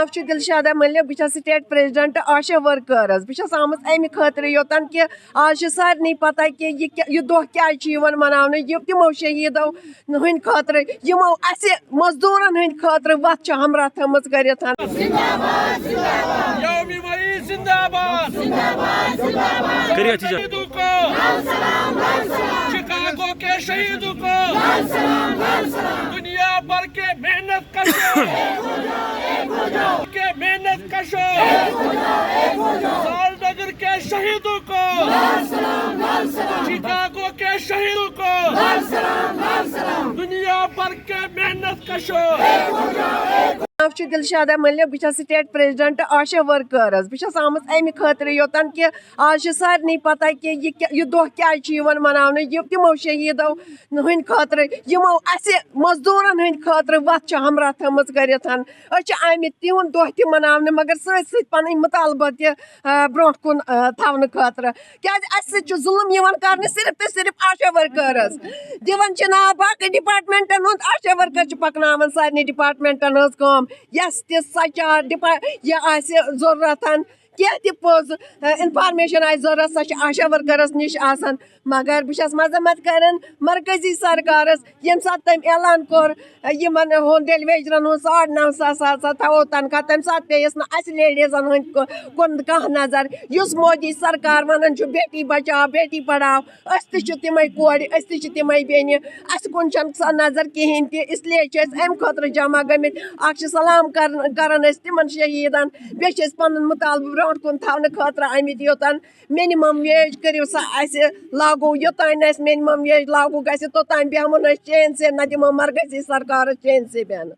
नाव दिलशादा मलिक बह state president आशा workers बह आम अमि खतर योतन कि आज सारे पता कि यह दह क्या मनाने तमो शहीदों हंद खतर यमो मजदूरन हंद खतर वत हमरा थम कर शिकागो के शहीदों को दुनिया भर के मेहनत कशों के मेहनत कशों सालनगर के शहीदों को शिकागो के शहीदों को दुनिया भर के मेहनत कशों नाव दिलशादा मलिक बह स्टेट प्रेसिडेंट आशा वर्कर्स बह आम अमि खतर योतन कि आज सारे पता कि यह दह क्या मनाने तमो शहीदों हंद खतर यमो मजदूरन हंद खतर वत हमरा थम कर आम तिहद दह त मनाने मगर सत मुतालबा ब्रो कुन थवन खतर क्या जुल्म कर सिर्फ तो सिर्फ आशा वर्कर्स दिवन नाव बाकी डिपार्टमेंटन हूँ आशा वर्कर पकन सारे डिपार्टमेंटन काम यस सचा यह जरूरत कह पोज इनफॉर्मेशन जरूरत सह आशा वर्करस निश मगर बह मजम्मत कर मरकजी सरकारस यम सात तम ऐलान कोर होम डेलीवेजरन हूँ 9.5 थो तनख्वाह तम सात पेस लेडीजन हंद कुन कह नजर इस मोदी सरकार वन बेटी बचाओ बेटी पढ़ाओ तम कोर तम बेन अस कुन सह नजर कहें इसलिए अम खतर जमा गमित सलाम कर तिमन शहीदन बे पन मुतालबा ब्रो कुन थवन खतर आमित योतन मिनिमम वेज करो सा लागू योतान मिनिमम वेज लागू गि तोतान बेहमो चैन से न दिमो मरकजी सरकार चैन से बेहन।